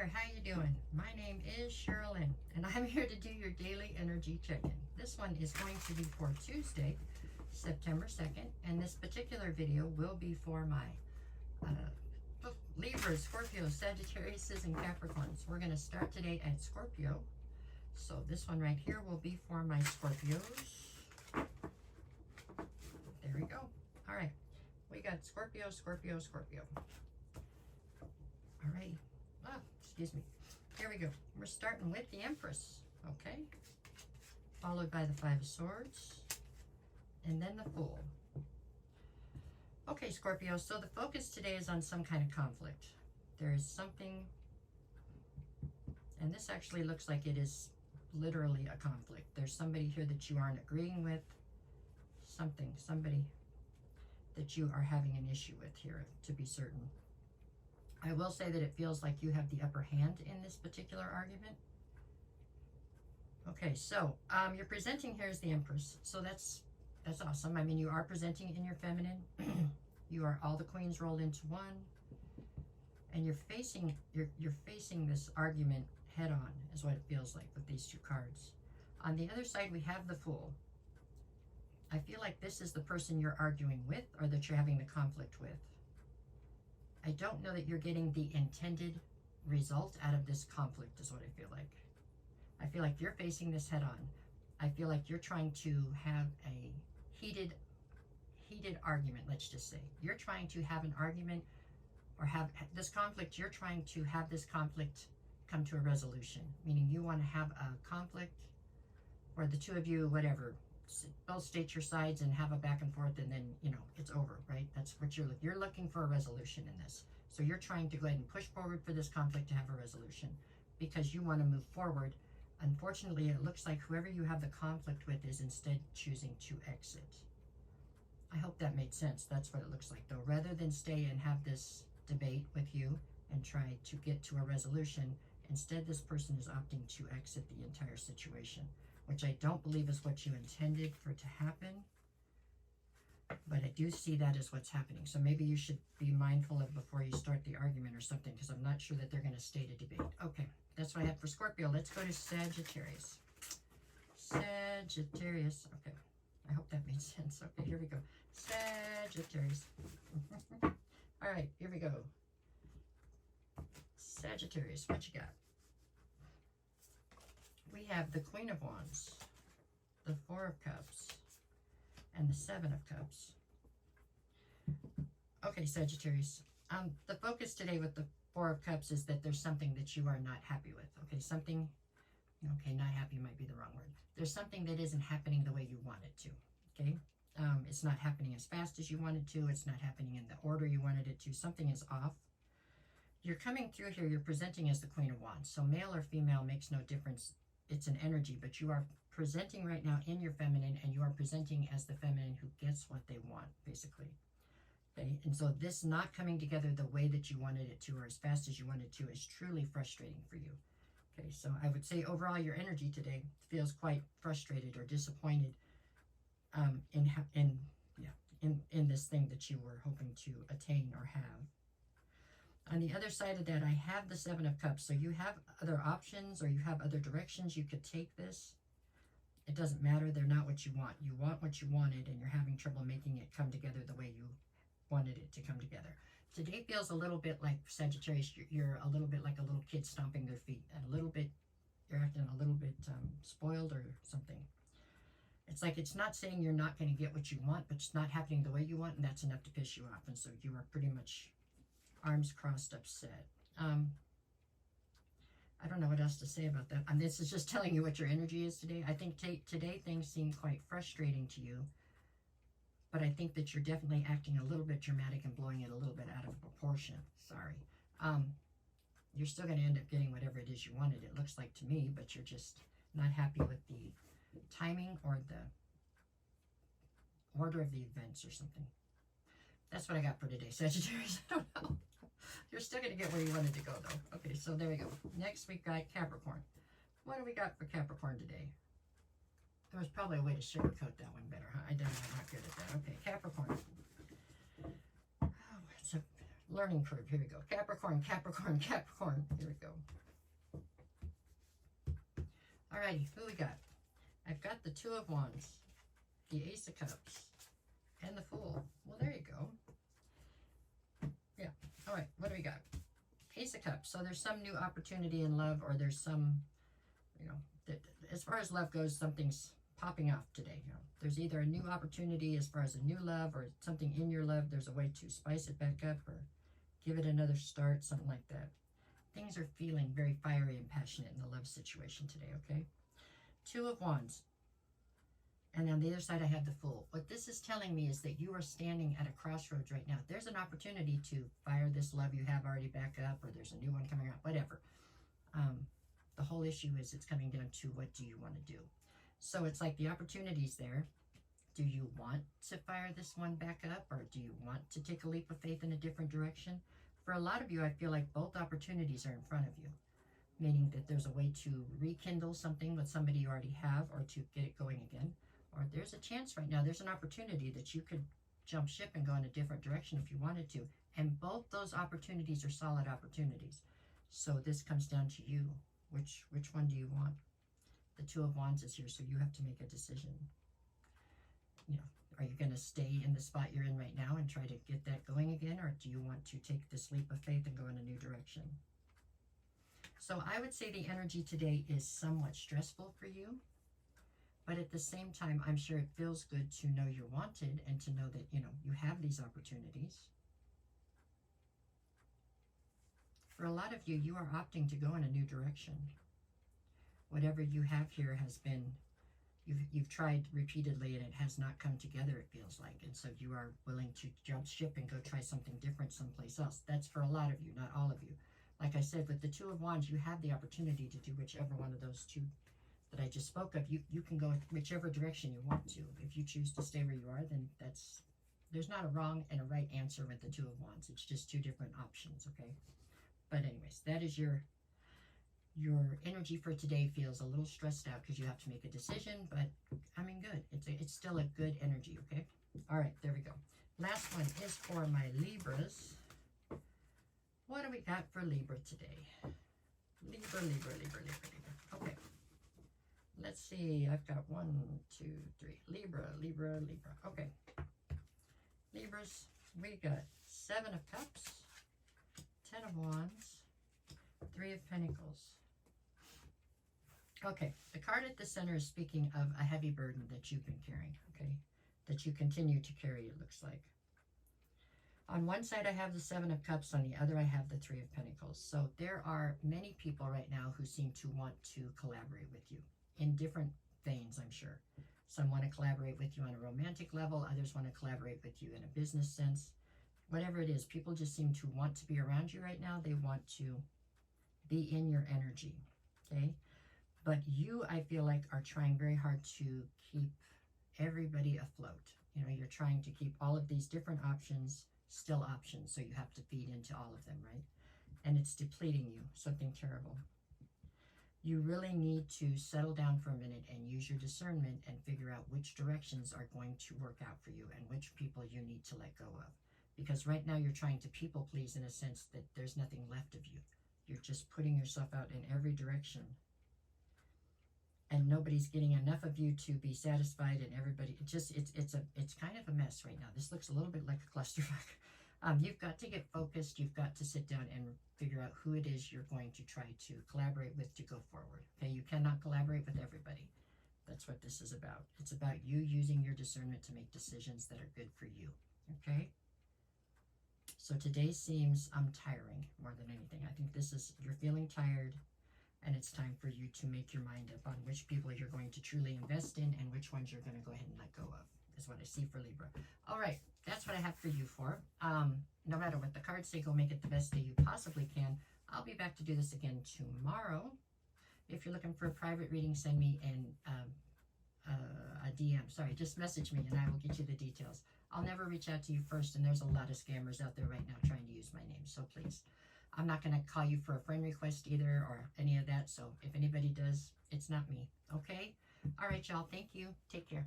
there, how you doing? My name is Sherilyn, and I'm here to do your daily energy check-in. This one is going to be for Tuesday, September 2nd, and this particular video will be for my Libra, Scorpio, Sagittarius, and Capricorns. We're going to start today at Scorpio. So this one right here will be for my Scorpios. There we go. All right. We got Scorpio, Scorpio, Scorpio. All right. Oh, excuse me. Here we go. We're starting with the Empress. Okay. Followed by the Five of Swords. And then the Fool. Okay, Scorpio. So the focus today is on some kind of conflict. There is something, and this actually looks like it is literally a conflict. There's somebody here that you aren't agreeing with. Somebody that you are having an issue with here, to be certain. I will say that it feels like you have the upper hand in this particular argument. Okay, so you're presenting here as the Empress. So that's awesome. I mean, you are presenting in your feminine. You are all the queens rolled into one. And you're facing this argument head on, is what it feels like with these two cards. On the other side, we have the Fool. I feel like this is the person you're arguing with or that you're having the conflict with. I don't know that you're getting the intended result out of this conflict, is what I feel like. I feel like you're facing this head on. I feel like you're trying to have a heated argument, let's just say. You're trying to have an argument or have this conflict. You're trying to have this conflict come to a resolution, meaning you want to have a conflict where the two of you, whatever, both state your sides and have a back and forth, and then, you know, it's over, right? That's what you're looking for, a resolution in this. So you're trying to go ahead and push forward for this conflict to have a resolution because you want to move forward. Unfortunately, it looks like whoever you have the conflict with is instead choosing to exit. I hope that made sense. That's what it looks like, though. Rather than stay and have this debate with you and try to get to a resolution, instead this person is opting to exit the entire situation, which I don't believe is what you intended for it to happen. But I do see that as what's happening. So maybe you should be mindful of before you start the argument or something, because I'm not sure that they're going to state a debate. Okay, that's what I have for Scorpio. Let's go to Sagittarius. Sagittarius. Okay, I hope that made sense. Okay, here we go. Sagittarius. All right, here we go. Sagittarius, what you got? We have the Queen of Wands, the Four of Cups, and the Seven of Cups. Okay, Sagittarius. The focus today with the Four of Cups is that there's something that you are not happy with. Okay, something, okay, not happy might be the wrong word. There's something that isn't happening the way you want it to, okay? It's not happening as fast as you want it to. It's not happening in the order you wanted it to. Something is off. You're coming through here, you're presenting as the Queen of Wands. So male or female makes no difference. It's an energy, but you are presenting right now in your feminine, and you are presenting as the feminine who gets what they want, basically. Okay, and so this not coming together the way that you wanted it to or as fast as you wanted to is truly frustrating for you. Okay, so I would say overall your energy today feels quite frustrated or disappointed in this thing that you were hoping to attain or have. On the other side of that, I have the Seven of Cups. So you have other options or you have other directions you could take this. It doesn't matter. They're not what you want. You want what you wanted, and you're having trouble making it come together the way you wanted it to come together. Today feels a little bit like, Sagittarius, you're a little bit like a little kid stomping their feet. And a little bit, you're acting a little bit spoiled or something. It's like it's not saying you're not going to get what you want, but it's not happening the way you want, and that's enough to piss you off. And so you are pretty much arms crossed, upset. I don't know what else to say about that. This is just telling you what your energy is today. I think today things seem quite frustrating to you, but I think that you're definitely acting a little bit dramatic and blowing it a little bit out of proportion. Sorry. You're still going to end up getting whatever it is you wanted, it looks like to me, but you're just not happy with the timing or the order of the events or something. That's what I got for today, Sagittarius. I don't know. You're still going to get where you wanted to go, though. Okay, so there we go. Next, we got Capricorn. What do we got for Capricorn today? There was probably a way to sugarcoat that one better, huh? I'm not good at that. Okay, Capricorn. Oh, it's a learning curve. Here we go. Capricorn, Capricorn, Capricorn. Here we go. Alrighty, who we got? I've got the Two of Wands, the Ace of Cups, and the Fool. Well, there you go. Yeah. All right, what do we got? Ace of Cups. So there's some new opportunity in love, or there's some, you know, as far as love goes, something's popping off today. You know, there's either a new opportunity as far as a new love, or something in your love. There's a way to spice it back up or give it another start, something like that. Things are feeling very fiery and passionate in the love situation today, okay? Two of Wands. And on the other side, I have the Fool. What this is telling me is that you are standing at a crossroads right now. There's an opportunity to fire this love you have already back up, or there's a new one coming out, whatever. The whole issue is it's coming down to, what do you want to do? So it's like the opportunity's there. Do you want to fire this one back up, or do you want to take a leap of faith in a different direction? For a lot of you, I feel like both opportunities are in front of you, meaning that there's a way to rekindle something with somebody you already have, or to get it going again. Or there's a chance right now, there's an opportunity that you could jump ship and go in a different direction if you wanted to. And both those opportunities are solid opportunities. So this comes down to you. Which one do you want? The Two of Wands is here, so you have to make a decision. You know, are you going to stay in the spot you're in right now and try to get that going again? Or do you want to take this leap of faith and go in a new direction? So I would say the energy today is somewhat stressful for you. But at the same time, I'm sure it feels good to know you're wanted and to know that, you know, you have these opportunities. For a lot of you, you are opting to go in a new direction. Whatever you have here has been, you've tried repeatedly and it has not come together, it feels like. And so you are willing to jump ship and go try something different someplace else. That's for a lot of you, not all of you. Like I said, with the Two of Wands, you have the opportunity to do whichever one of those two that I just spoke of. You can go whichever direction you want to. If you choose to stay where you are, then there's not a wrong and a right answer with the Two of Wands. It's just two different options, okay? But anyways, that is your energy for today. Feels a little stressed out because you have to make a decision, but I mean, good. It's still a good energy, okay? All right, there we go. Last one is for my Libras. What do we got for Libra today? Libra. Okay. Let's see, I've got 1, 2, 3. Libra. Okay. Libras, we got 7 of Cups, 10 of Wands, 3 of Pentacles. Okay, the card at the center is speaking of a heavy burden that you've been carrying, okay? That you continue to carry, it looks like. On one side, I have the 7 of Cups. On the other, I have the 3 of Pentacles. So there are many people right now who seem to want to collaborate with you in different veins, I'm sure. Some want to collaborate with you on a romantic level. Others want to collaborate with you in a business sense. Whatever it is, people just seem to want to be around you right now. They want to be in your energy, okay? But you, I feel like, are trying very hard to keep everybody afloat. You know, you're trying to keep all of these different options still options, so you have to feed into all of them, right? And it's depleting you, something terrible. You really need to settle down for a minute and use your discernment and figure out which directions are going to work out for you and which people you need to let go of. Because right now you're trying to people please in a sense that there's nothing left of you. You're just putting yourself out in every direction. And nobody's getting enough of you to be satisfied, and everybody, it's kind of a mess right now. This looks a little bit like a clusterfuck. You've got to get focused. You've got to sit down and figure out who it is you're going to try to collaborate with to go forward. Okay, you cannot collaborate with everybody. That's what this is about. It's about you using your discernment to make decisions that are good for you. Okay? So today seems tiring more than anything. I think this is, you're feeling tired, and it's time for you to make your mind up on which people you're going to truly invest in and which ones you're going to go ahead and let go of, is what I see for Libra. All right, that's what I have for you for. No matter what the cards say, go make it the best day you possibly can. I'll be back to do this again tomorrow. If you're looking for a private reading, send me a DM. Sorry, just message me and I will get you the details. I'll never reach out to you first, and there's a lot of scammers out there right now trying to use my name, so please. I'm not going to call you for a friend request either or any of that, so if anybody does, it's not me, okay? All right, y'all, thank you. Take care.